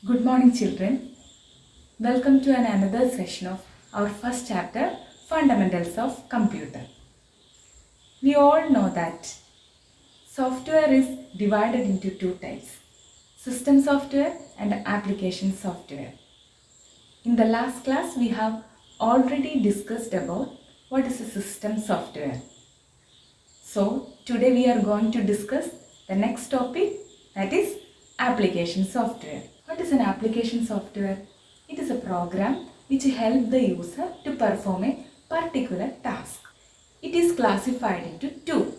Good morning, children. Welcome to another session of our first chapter, Fundamentals of Computer. We all know that software is divided into two types, system software and application software. In the last class, we have already discussed about what is a system software. So, today we are going to discuss the next topic, that is application software. What is an application software? It is a program which helps the user to perform a particular task. It is classified into two,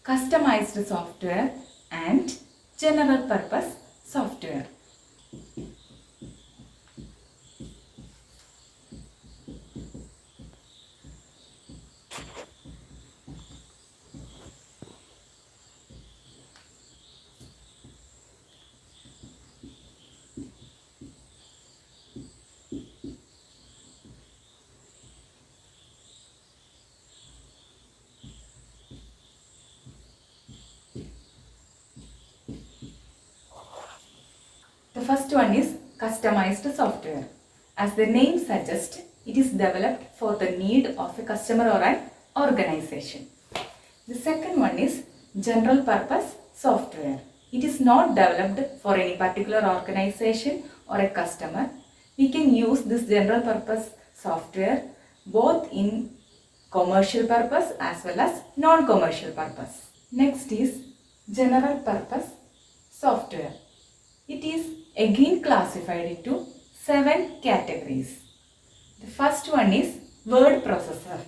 customized software and general purpose software. The first one is customized software. As the name suggests, it is developed for the need of a customer or an organization. The second one is general purpose software. It is not developed for any particular organization or a customer. We can use this general purpose software both in commercial purpose as well as non-commercial purpose. Next is general purpose software. It is again classified into 7 categories. The first one is word processor.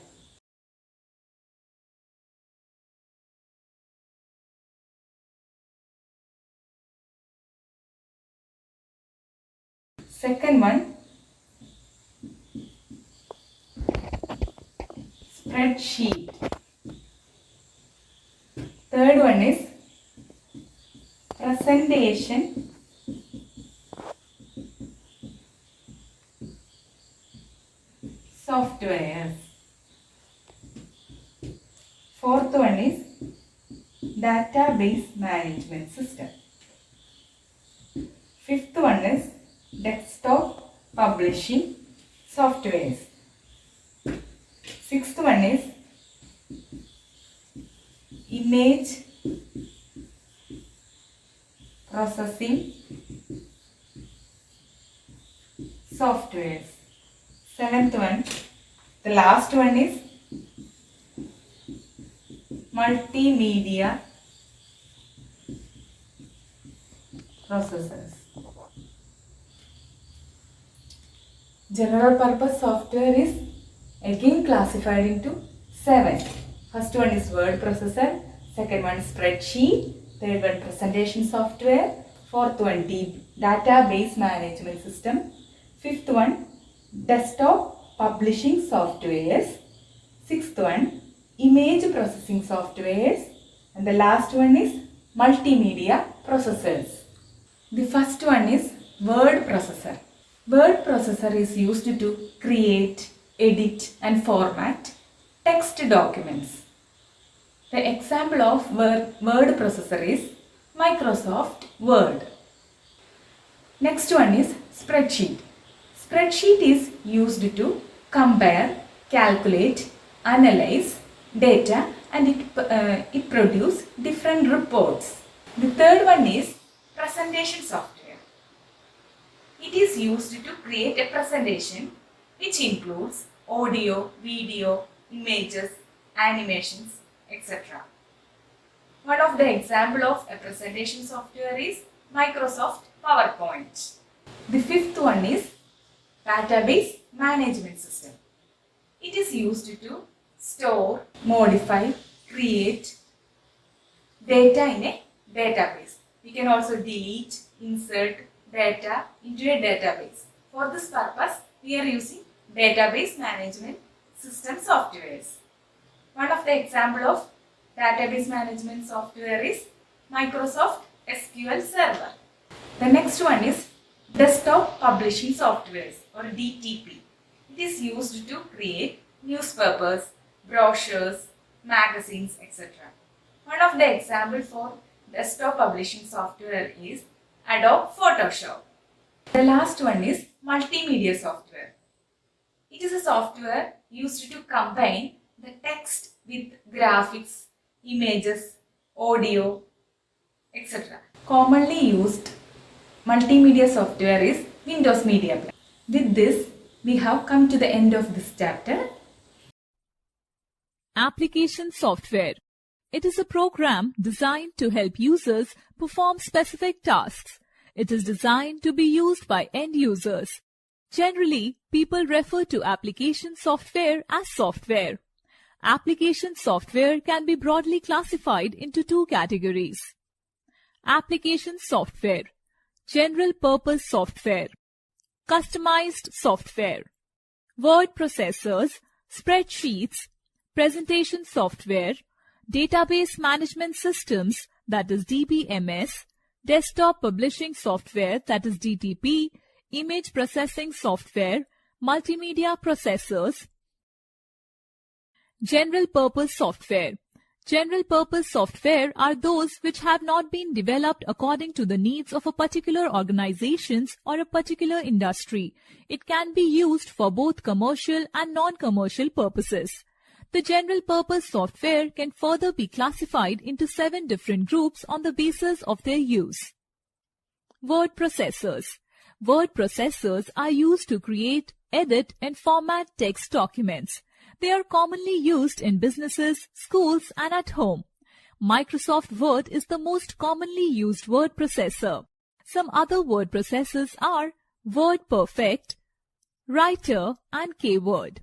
Second one, spreadsheet. Third one is presentation software. Fourth one is database management system. Fifth one is desktop publishing softwares. Sixth one is image processing softwares. Seventh one, the last one is multimedia processors. General purpose software is again classified into 7. First one is word processor, second one spreadsheet, third one presentation software, fourth one database management system, fifth one desktop publishing softwares, sixth one image processing softwares, and the last one is multimedia processors. The first one is word processor. Word processor is used to create, edit and format text documents. The example of word processor is Microsoft Word. Next one is spreadsheet. Spreadsheet is used to compare, calculate, analyze data and it produce different reports. The third one is presentation software. It is used to create a presentation which includes audio, video, images, animations, etc. One of the example of a presentation software is Microsoft PowerPoint. The fifth one is database management system. It is used to store, modify, create data in a database. We can also delete, insert data into a database. For this purpose, we are using database management system softwares. One of the example of database management software is Microsoft SQL Server. The next one is desktop publishing softwares or DTP. It is used to create newspapers, brochures, magazines, etc. One of the example for desktop publishing software is Adobe Photoshop. The last one is multimedia software. It is a software used to combine the text with graphics, images, audio, etc. Commonly used multimedia software is Windows Media Player. With this, we have come to the end of this chapter. Application software. It is a program designed to help users perform specific tasks. It is designed to be used by end users. Generally, people refer to application software as software. Application software can be broadly classified into two categories. Application software, general purpose software, customized software, word processors, spreadsheets, presentation software, database management systems, that is DBMS, desktop publishing software, that is DTP, image processing software, multimedia processors. General purpose software. General purpose software are those which have not been developed according to the needs of a particular organization or a particular industry. It can be used for both commercial and non-commercial purposes. The general purpose software can further be classified into 7 different groups on the basis of their use. Word processors. Word processors are used to create, edit, and format text documents. They are commonly used in businesses, schools, and at home. Microsoft Word is the most commonly used word processor. Some other word processors are WordPerfect, Writer, and KWord.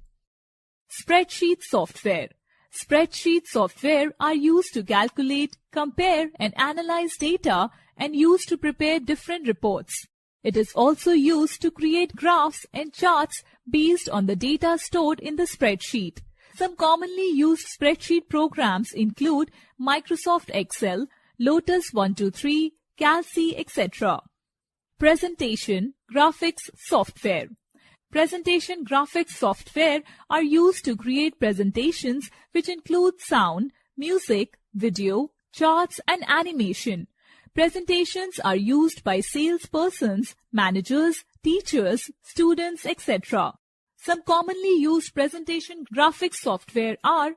Spreadsheet software. Spreadsheet software are used to calculate, compare, and analyze data and used to prepare different reports. It is also used to create graphs and charts based on the data stored in the spreadsheet. Some commonly used spreadsheet programs include Microsoft Excel, Lotus 123, Calc, etc. Presentation graphics software. Presentation graphics software are used to create presentations which include sound, music, video, charts, and animation. Presentations are used by salespersons, managers, teachers, students, etc. Some commonly used presentation graphics software are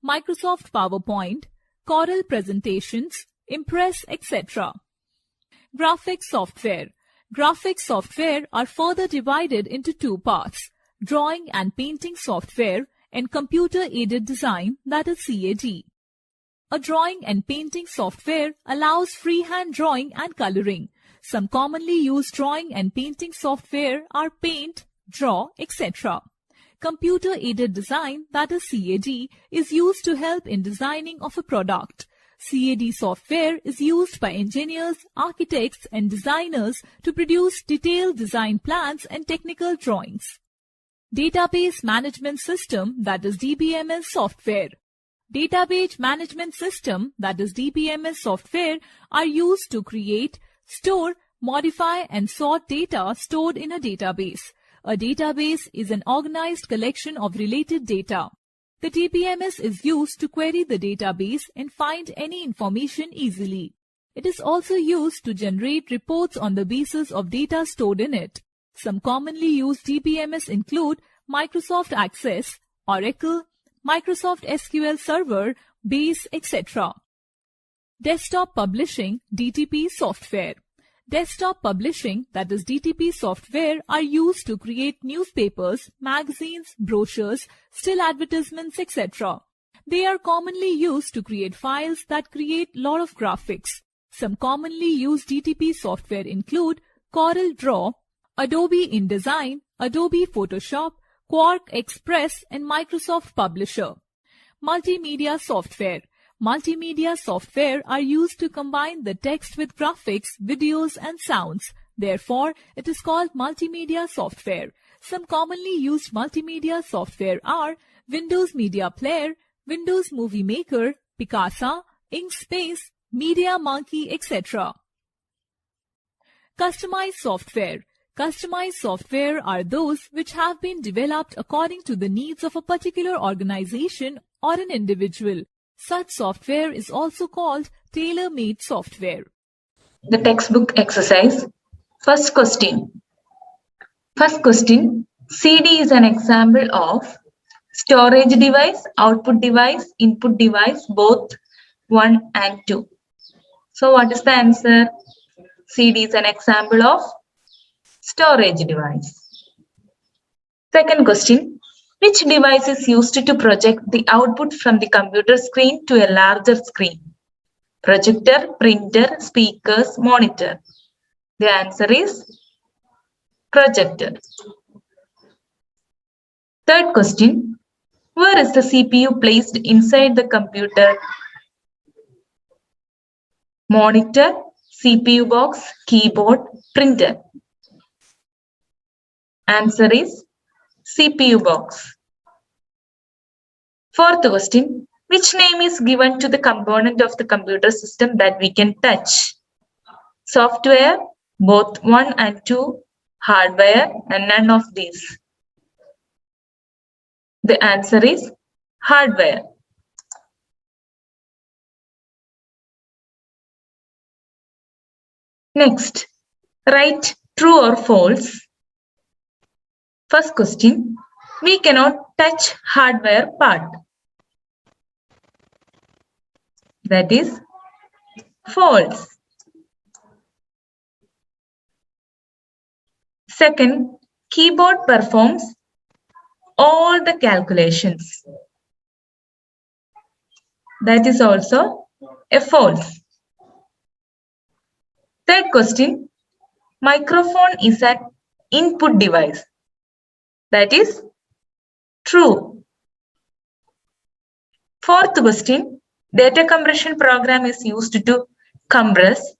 Microsoft PowerPoint, Corel Presentations, Impress, etc. Graphics software. Graphics software are further divided into 2 parts, drawing and painting software and computer-aided design, that is CAD. A drawing and painting software allows freehand drawing and coloring. Some commonly used drawing and painting software are Paint, Draw, etc. Computer-aided design, that is CAD, is used to help in designing of a product. CAD software is used by engineers, architects, and designers to produce detailed design plans and technical drawings. Database management system, that is DBMS software. Database management system, that is DBMS software, are used to create, store, modify, and sort data stored in a database. A database is an organized collection of related data. The DBMS is used to query the database and find any information easily. It is also used to generate reports on the basis of data stored in it. Some commonly used DBMS include Microsoft Access, Oracle, Microsoft SQL Server, Base, etc. Desktop publishing DTP software. Desktop publishing, that is DTP software, are used to create newspapers, magazines, brochures, still advertisements, etc. They are commonly used to create files that create lot of graphics. Some commonly used DTP software include Corel Draw, Adobe InDesign, Adobe Photoshop, Quark Express, and Microsoft Publisher. Multimedia software. Multimedia software are used to combine the text with graphics, videos, and sounds. Therefore, it is called multimedia software. Some commonly used multimedia software are Windows Media Player, Windows Movie Maker, Picasa, Inkspace, Media Monkey, etc. Customized software. Customized software are those which have been developed according to the needs of a particular organization or an individual. Such software is also called tailor-made software. The textbook exercise. First question. First question, CD is an example of storage device, output device, input device, both 1 and 2. So what is the answer? CD is an example of storage device. Second question, which device is used to project the output from the computer screen to a larger screen? Projector, printer, speakers, monitor. The answer is projector. Third question, where is the CPU placed inside the computer? Monitor, CPU box, keyboard, printer. Answer is CPU box. Fourth question, which name is given to the component of the computer system that we can touch? Software, both 1 and 2, hardware, and none of these. The answer is hardware. Next, write true or false. First question, we cannot touch hardware part. That is false. Second, keyboard performs all the calculations. That is also a false. Third question, microphone is an input device. That is true. Fourth question, data compression program is used to compress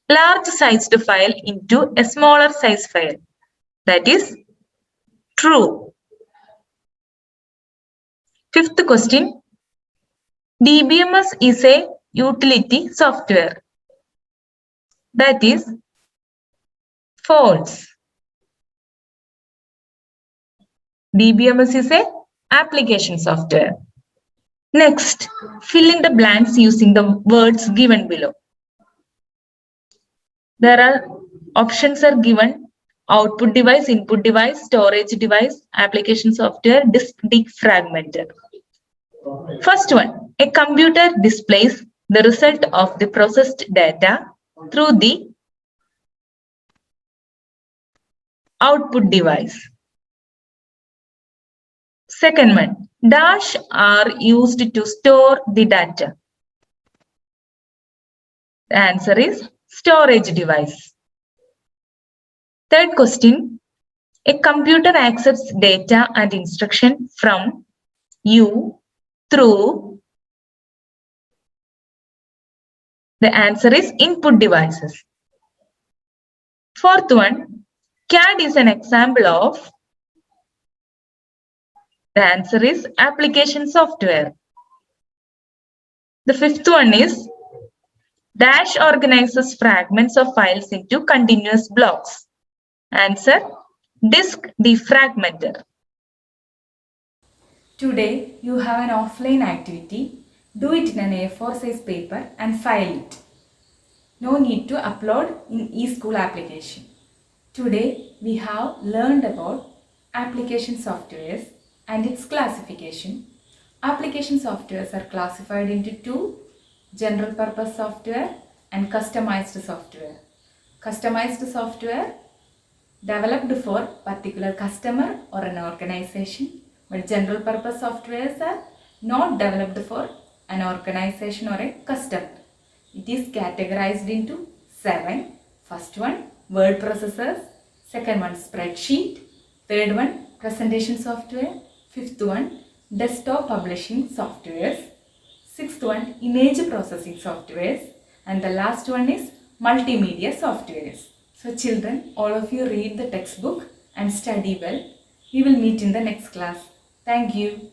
large sized file into a smaller size file. That is true. Fifth question, DBMS is a utility software. That is false. DBMS is a application software. Next, fill in the blanks using the words given below. There are options are given: output device, input device, storage device, application software, disk defragmenter. First one, a computer displays the result of the processed data through the output device. Second one, dash are used to store the data. The answer is storage device. Third question, a computer accepts data and instruction from you through. The answer is input devices. Fourth one, CAD is an example of. The answer is application software. The fifth one is dash organizes fragments of files into continuous blocks. Answer, disk defragmenter. Today you have an offline activity. Do it in an A4 size paper and file it. No need to upload in eSchool application. Today we have learned about application softwares and its classification. Application softwares are classified into two: general purpose software and customized software. Customized software developed for particular customer or an organization, but general purpose softwares are not developed for an organization or a customer. It is categorized into 7. First one, word processors. Second one, spreadsheet. Third one, presentation software. Fifth one, desktop publishing softwares. Sixth one, image processing softwares. And the last one is multimedia softwares. So children, all of you read the textbook and study well. We will meet in the next class. Thank you.